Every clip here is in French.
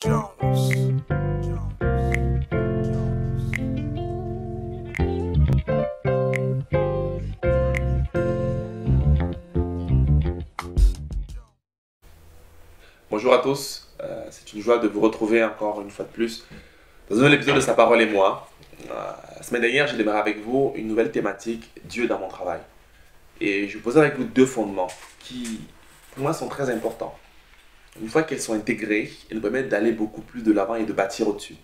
Jones. Bonjour à tous, c'est une joie de vous retrouver encore une fois de plus dans un nouvel épisode de Sa parole et moi. La semaine dernière, j'ai démarré avec vous une nouvelle thématique, Dieu dans mon travail. Et je vais poser avec vous deux fondements qui, pour moi, sont très importants. Une fois qu'elles sont intégrées, elles nous permettent d'aller beaucoup plus de l'avant et de bâtir au-dessus.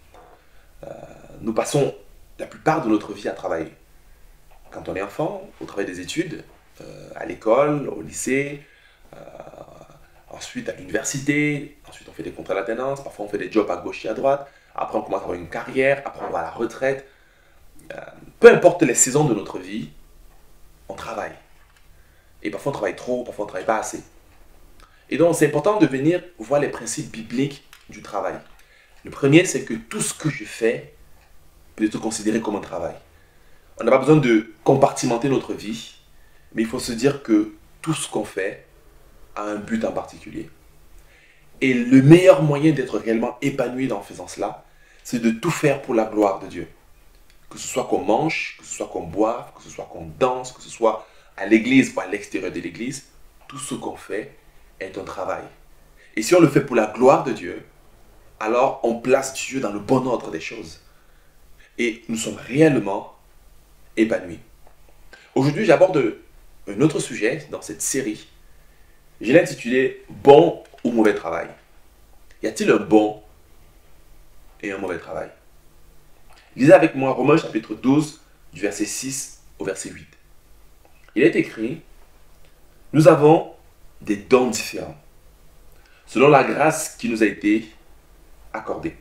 Nous passons la plupart de notre vie à travailler. Quand on est enfant, au travail des études, à l'école, au lycée, ensuite à l'université, ensuite on fait des contrats d'alternance, parfois on fait des jobs à gauche et à droite, après on commence à avoir une carrière, après on va à la retraite. Peu importe les saisons de notre vie, on travaille. Et parfois on travaille trop, parfois on ne travaille pas assez. Et donc c'est important de venir voir les principes bibliques du travail. Le premier, c'est que tout ce que je fais peut être considéré comme un travail. On n'a pas besoin de compartimenter notre vie, mais il faut se dire que tout ce qu'on fait a un but en particulier. Et le meilleur moyen d'être réellement épanoui en faisant cela, c'est de tout faire pour la gloire de Dieu. Que ce soit qu'on mange, que ce soit qu'on boive, que ce soit qu'on danse, que ce soit à l'église ou à l'extérieur de l'église, tout ce qu'on fait est un travail. Et si on le fait pour la gloire de Dieu, alors on place Dieu dans le bon ordre des choses. Et nous sommes réellement épanouis. Aujourd'hui, j'aborde un autre sujet dans cette série. Je l'ai intitulé « Bon ou mauvais travail ». Y a-t-il un bon et un mauvais travail? Lisez avec moi Romains chapitre 12, du verset 6 au verset 8. Il est écrit « Nous avons des dons différents, selon la grâce qui nous a été accordée.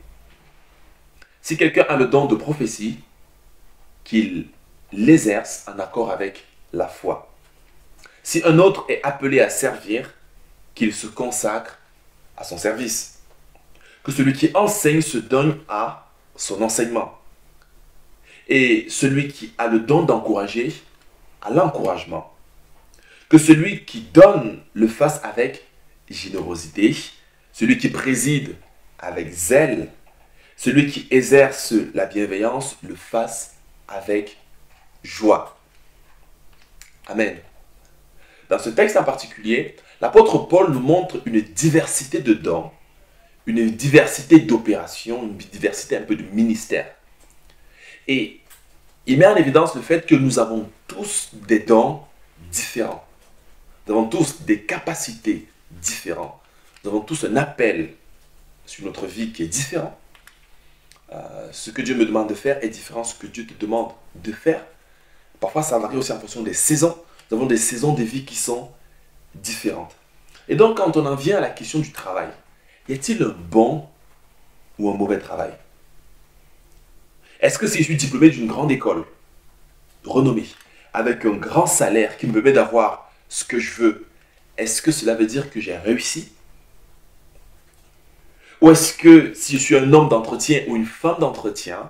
Si quelqu'un a le don de prophétie, qu'il l'exerce en accord avec la foi. Si un autre est appelé à servir, qu'il se consacre à son service. Que celui qui enseigne se donne à son enseignement. Et celui qui a le don d'encourager, à l'encouragement. Que celui qui donne le fasse avec générosité. Celui qui préside avec zèle. Celui qui exerce la bienveillance le fasse avec joie. Amen. Dans ce texte en particulier, l'apôtre Paul nous montre une diversité de dons, une diversité d'opérations, une diversité un peu de ministères. Et il met en évidence le fait que nous avons tous des dons différents. Nous avons tous des capacités différentes. Nous avons tous un appel sur notre vie qui est différent. Ce que Dieu me demande de faire est différent de ce que Dieu te demande de faire. Parfois, ça varie aussi en fonction des saisons. Nous avons des saisons de vie qui sont différentes. Et donc, quand on en vient à la question du travail, y a-t-il un bon ou un mauvais travail? Est-ce que si je suis diplômé d'une grande école, renommée, avec un grand salaire qui me permet d'avoir ce que je veux, est-ce que cela veut dire que j'ai réussi? Ou est-ce que si je suis un homme d'entretien ou une femme d'entretien,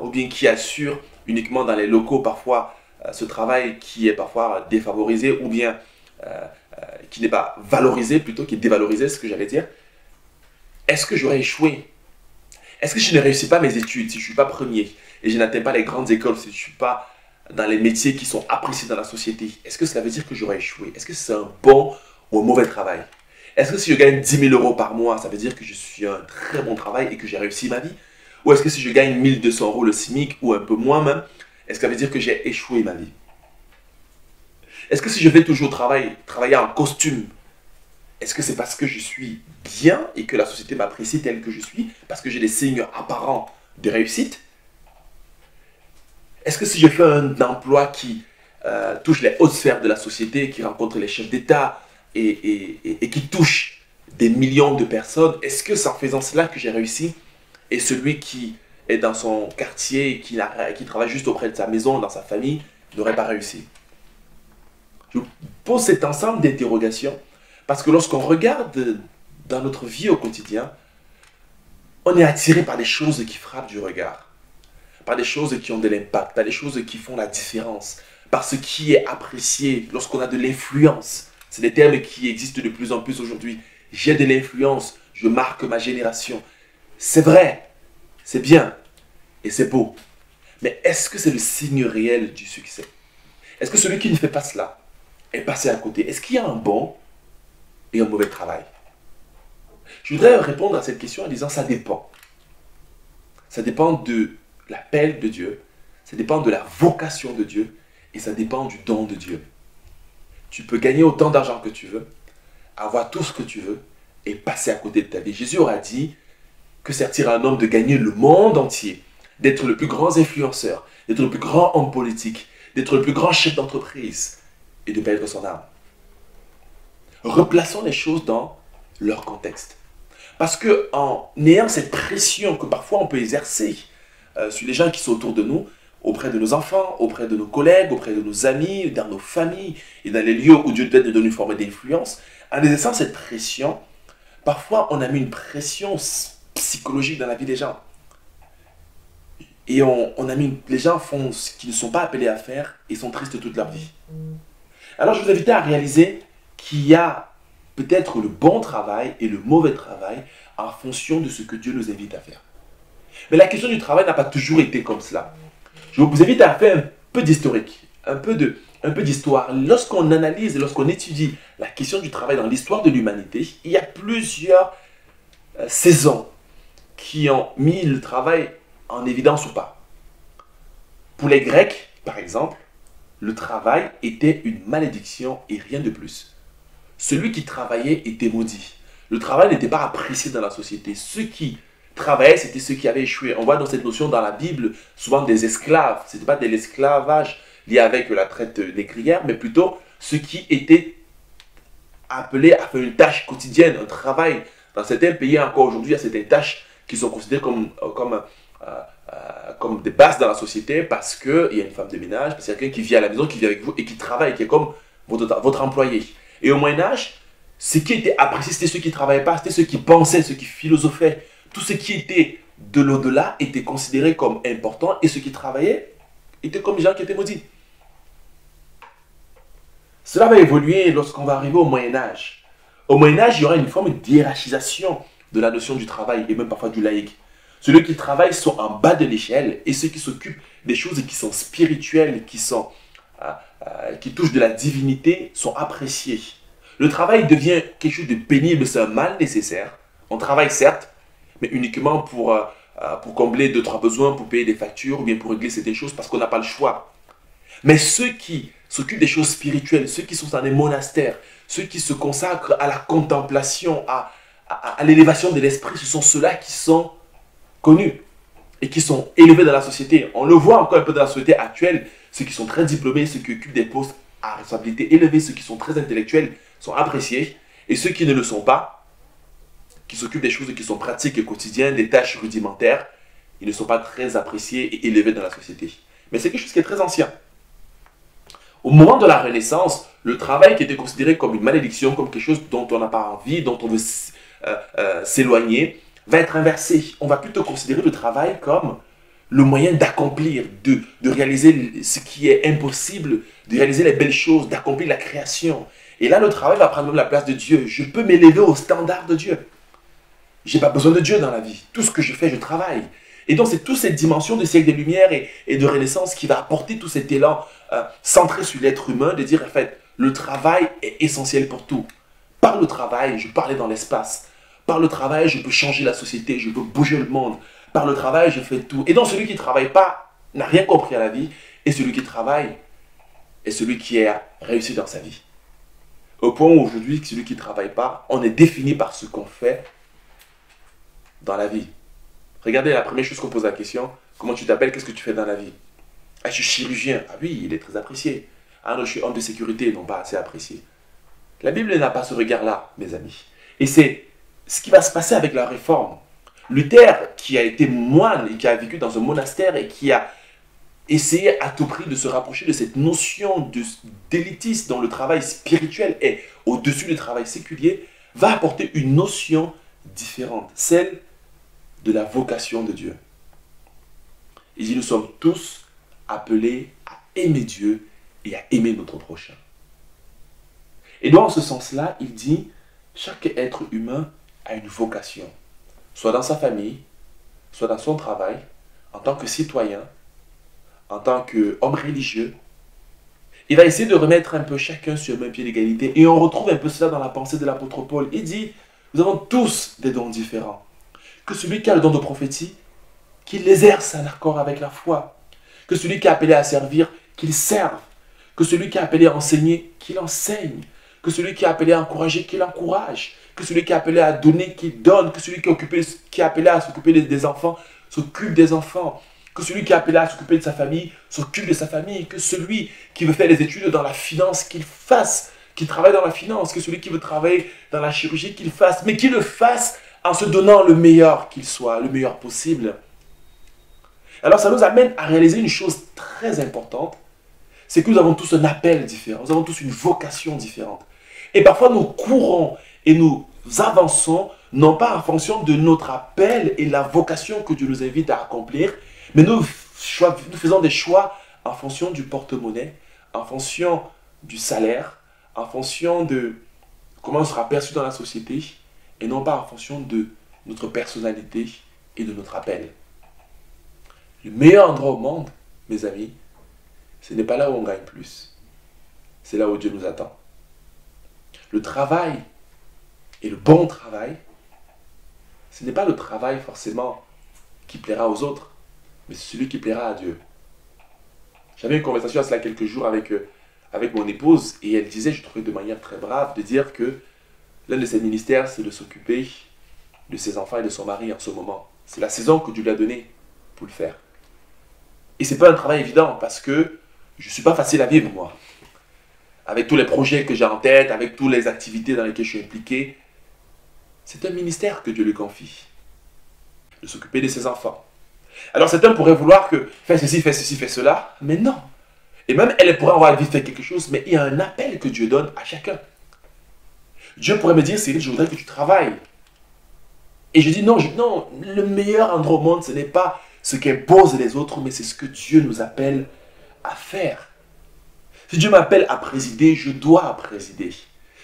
ou bien qui assure uniquement dans les locaux parfois ce travail qui est parfois défavorisé ou bien qui n'est pas valorisé, plutôt qui est dévalorisé, c'est ce que j'allais dire, est-ce que j'aurais échoué? Est-ce que si je ne réussis pas mes études, si je ne suis pas premier et je n'atteins pas les grandes écoles, si je ne suis pas dans les métiers qui sont appréciés dans la société, est-ce que cela veut dire que j'aurais échoué? Est-ce que c'est un bon ou un mauvais travail? Est-ce que si je gagne 10 000 euros par mois, ça veut dire que je suis un très bon travail et que j'ai réussi ma vie? Ou est-ce que si je gagne 1 200 euros le SMIC ou un peu moins même, est-ce que ça veut dire que j'ai échoué ma vie? Est-ce que si je vais toujours travailler en costume, est-ce que c'est parce que je suis bien et que la société m'apprécie tel que je suis, parce que j'ai des signes apparents de réussite? Est-ce que si je fais un emploi qui touche les hautes sphères de la société, qui rencontre les chefs d'État et qui touche des millions de personnes, est-ce que c'est en faisant cela que j'ai réussi? Et celui qui est dans son quartier et qui travaille juste auprès de sa maison, dans sa famille, n'aurait pas réussi? Je pose cet ensemble d'interrogations parce que lorsqu'on regarde dans notre vie au quotidien, on est attiré par des choses qui frappent du regard, par des choses qui ont de l'impact, par des choses qui font la différence, par ce qui est apprécié lorsqu'on a de l'influence. C'est des termes qui existent de plus en plus aujourd'hui. J'ai de l'influence, je marque ma génération. C'est vrai, c'est bien et c'est beau. Mais est-ce que c'est le signe réel du succès? Est-ce que celui qui ne fait pas cela est passé à côté? Est-ce qu'il y a un bon et un mauvais travail? Je voudrais répondre à cette question en disant ça dépend. Ça dépend de l'appel de Dieu, ça dépend de la vocation de Dieu et ça dépend du don de Dieu. Tu peux gagner autant d'argent que tu veux, avoir tout ce que tu veux et passer à côté de ta vie. Jésus aura dit que sert-il à un homme de gagner le monde entier, d'être le plus grand influenceur, d'être le plus grand homme politique, d'être le plus grand chef d'entreprise et de perdre son âme. Replaçons les choses dans leur contexte. Parce que en ayant cette pression que parfois on peut exercer sur les gens qui sont autour de nous, auprès de nos enfants, auprès de nos collègues, auprès de nos amis, dans nos familles et dans les lieux où Dieu peut nous donner une forme d'influence, en exerçant cette pression, parfois on a mis une pression psychologique dans la vie des gens. Et les gens font ce qu'ils ne sont pas appelés à faire et sont tristes toute leur vie. Alors je vous invite à réaliser qu'il y a peut-être le bon travail et le mauvais travail en fonction de ce que Dieu nous invite à faire. Mais la question du travail n'a pas toujours été comme cela. Je vous invite à faire un peu d'historique, un peu d'histoire. Lorsqu'on analyse et lorsqu'on étudie la question du travail dans l'histoire de l'humanité, il y a plusieurs saisons qui ont mis le travail en évidence ou pas. Pour les Grecs, par exemple, le travail était une malédiction et rien de plus. Celui qui travaillait était maudit. Le travail n'était pas apprécié dans la société. Ceux qui travaillaient, c'était ceux qui avaient échoué. On voit dans cette notion dans la Bible souvent des esclaves. Ce n'était pas de l'esclavage lié avec la traite négrière, mais plutôt ceux qui étaient appelés à faire une tâche quotidienne, un travail. Dans certains pays encore aujourd'hui, il y a certaines tâches qui sont considérées comme des bases dans la société parce qu'il y a une femme de ménage, parce qu'il y a quelqu'un qui vit à la maison, qui vit avec vous et qui travaille, qui est comme votre employé. Et au Moyen-Âge, ce qui était apprécié, c'était ceux qui ne travaillaient pas, c'était ceux qui pensaient, ceux qui philosophaient. Tout ce qui était de l'au-delà était considéré comme important et ceux qui travaillaient étaient comme les gens qui étaient maudits. Cela va évoluer lorsqu'on va arriver au Moyen-Âge. Au Moyen-Âge, il y aura une forme d'hiérarchisation de la notion du travail et même parfois du laïc. Ceux qui travaillent sont en bas de l'échelle et ceux qui s'occupent des choses qui sont spirituelles, qui touchent de la divinité, sont appréciés. Le travail devient quelque chose de pénible, c'est un mal nécessaire. On travaille certes, mais uniquement pour combler 2-3 besoins, pour payer des factures ou bien pour régler certaines choses parce qu'on n'a pas le choix. Mais ceux qui s'occupent des choses spirituelles, ceux qui sont dans les monastères, ceux qui se consacrent à la contemplation, à l'élévation de l'esprit, ce sont ceux-là qui sont connus et qui sont élevés dans la société. On le voit encore un peu dans la société actuelle, ceux qui sont très diplômés, ceux qui occupent des postes à responsabilité élevée, ceux qui sont très intellectuels sont appréciés et ceux qui ne le sont pas, qui s'occupent des choses qui sont pratiques et quotidiennes, des tâches rudimentaires, ils ne sont pas très appréciés et élevés dans la société. Mais c'est quelque chose qui est très ancien. Au moment de la Renaissance, le travail qui était considéré comme une malédiction, comme quelque chose dont on n'a pas envie, dont on veut s'éloigner, va être inversé. On va plutôt considérer le travail comme le moyen d'accomplir, de réaliser ce qui est impossible, de réaliser les belles choses, d'accomplir la création. Et là, le travail va prendre même la place de Dieu. Je peux m'élever au standard de Dieu. Je n'ai pas besoin de Dieu dans la vie. Tout ce que je fais, je travaille. Et donc, c'est toute cette dimension du siècle des Lumières et de Renaissance qui va apporter tout cet élan centré sur l'être humain, de dire, en fait, le travail est essentiel pour tout. Par le travail, je peux aller dans l'espace. Par le travail, je peux changer la société, je peux bouger le monde. Par le travail, je fais tout. Et donc, celui qui ne travaille pas n'a rien compris à la vie. Et celui qui travaille est celui qui a réussi dans sa vie. Au point où aujourd'hui, celui qui ne travaille pas, on est défini par ce qu'on fait dans la vie. Regardez la première chose qu'on pose la question. Comment tu t'appelles? Qu'est-ce que tu fais dans la vie? Ah, je suis chirurgien. Ah oui, il est très apprécié. Ah non, je suis homme de sécurité. Non, pas assez apprécié. La Bible n'a pas ce regard-là, mes amis. Et c'est ce qui va se passer avec la réforme. Luther, qui a été moine et qui a vécu dans un monastère et qui a essayé à tout prix de se rapprocher de cette notion d'élitisme dont le travail spirituel est au-dessus du travail séculier, va apporter une notion différente, celle de la vocation de Dieu. Il dit, nous sommes tous appelés à aimer Dieu et à aimer notre prochain. Et dans ce sens-là, il dit, chaque être humain a une vocation, soit dans sa famille, soit dans son travail, en tant que citoyen, en tant qu'homme religieux. Il va essayer de remettre un peu chacun sur le même pied d'égalité. Et on retrouve un peu cela dans la pensée de l'apôtre Paul. Il dit, nous avons tous des dons différents. Que celui qui a le don de prophétie, qu'il l'exerce en accord avec la foi. Que celui qui est appelé à servir, qu'il serve. Que celui qui est appelé à enseigner, qu'il enseigne. Que celui qui est appelé à encourager, qu'il encourage. Que celui qui est appelé à donner, qu'il donne. Que celui qui est appelé à s'occuper des enfants, s'occupe des enfants. Que celui qui est appelé à s'occuper de sa famille, s'occupe de sa famille. Que celui qui veut faire des études dans la finance, qu'il fasse, qu'il travaille dans la finance. Que celui qui veut travailler dans la chirurgie, qu'il fasse. Mais qu'il le fasse en se donnant le meilleur qu'il soit, le meilleur possible. Alors ça nous amène à réaliser une chose très importante, c'est que nous avons tous un appel différent, nous avons tous une vocation différente. Et parfois nous courons et nous avançons, non pas en fonction de notre appel et la vocation que Dieu nous invite à accomplir, mais nous faisons des choix en fonction du porte-monnaie, en fonction du salaire, en fonction de comment on sera perçu dans la société, et non pas en fonction de notre personnalité et de notre appel. Le meilleur endroit au monde, mes amis, ce n'est pas là où on gagne plus. C'est là où Dieu nous attend. Le travail et le bon travail, ce n'est pas le travail forcément qui plaira aux autres, mais c'est celui qui plaira à Dieu. J'avais une conversation à cela quelques jours avec mon épouse et elle disait, je trouvais de manière très brave, de dire que l'un de ses ministères, c'est de s'occuper de ses enfants et de son mari en ce moment. C'est la saison que Dieu lui a donnée pour le faire. Et ce n'est pas un travail évident parce que je ne suis pas facile à vivre, moi. Avec tous les projets que j'ai en tête, avec toutes les activités dans lesquelles je suis impliqué, c'est un ministère que Dieu lui confie. De s'occuper de ses enfants. Alors certains pourraient vouloir que fais ceci, fais cela, mais non. Et même elle pourrait avoir envie de faire quelque chose, mais il y a un appel que Dieu donne à chacun. Dieu pourrait me dire, Cyril, je voudrais que tu travailles. Et je dis non, le meilleur endroit au monde, ce n'est pas ce qu'imposent les autres, mais c'est ce que Dieu nous appelle à faire. Si Dieu m'appelle à présider, je dois présider.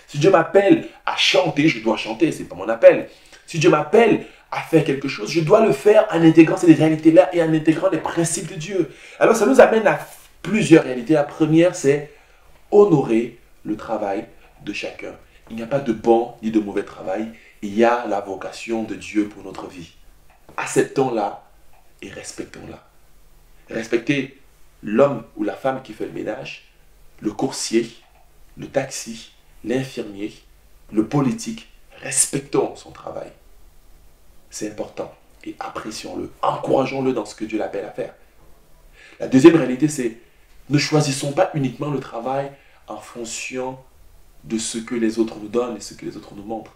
Si Dieu m'appelle à chanter, je dois chanter, ce n'est pas mon appel. Si Dieu m'appelle à faire quelque chose, je dois le faire en intégrant ces réalités-là et en intégrant les principes de Dieu. Alors ça nous amène à plusieurs réalités. La première, c'est honorer le travail de chacun. Il n'y a pas de bon ni de mauvais travail. Il y a la vocation de Dieu pour notre vie. Acceptons-la et respectons-la. Respectez l'homme ou la femme qui fait le ménage, le coursier, le taxi, l'infirmier, le politique. Respectons son travail. C'est important et apprécions-le. Encourageons-le dans ce que Dieu l'appelle à faire. La deuxième réalité, c'est ne choisissons pas uniquement le travail en fonction de ce que les autres nous donnent et ce que les autres nous montrent.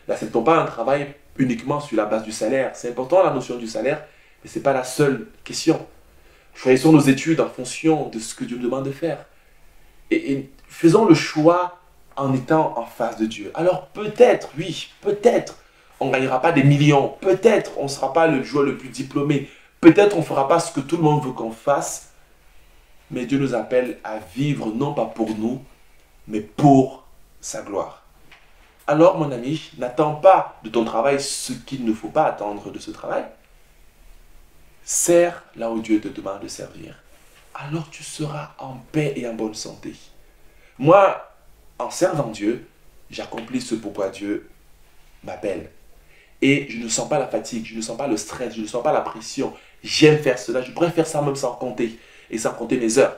N'acceptons pas un travail uniquement sur la base du salaire. C'est important la notion du salaire, mais ce n'est pas la seule question. Choisissons nos études en fonction de ce que Dieu nous demande de faire. Et faisons le choix en étant en face de Dieu. Alors peut-être, oui, peut-être, on ne gagnera pas des millions. Peut-être, on ne sera pas le joueur le plus diplômé. Peut-être, on ne fera pas ce que tout le monde veut qu'on fasse. Mais Dieu nous appelle à vivre non pas pour nous, mais pour sa gloire. Alors, mon ami, n'attends pas de ton travail ce qu'il ne faut pas attendre de ce travail. Sers là où Dieu te demande de servir. Alors tu seras en paix et en bonne santé. Moi, en servant Dieu, j'accomplis ce pourquoi Dieu m'appelle. Et je ne sens pas la fatigue, je ne sens pas le stress, je ne sens pas la pression. J'aime faire cela, je pourrais faire ça même sans compter. Et sans compter mes heures.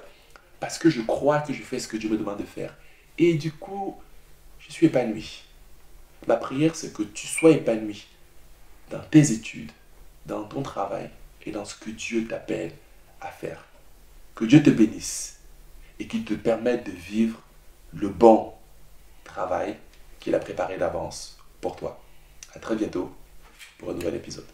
Parce que je crois que je fais ce que Dieu me demande de faire. Et du coup, je suis épanoui. Ma prière, c'est que tu sois épanoui dans tes études, dans ton travail et dans ce que Dieu t'appelle à faire. Que Dieu te bénisse et qu'il te permette de vivre le bon travail qu'il a préparé d'avance pour toi. À très bientôt pour un nouvel épisode.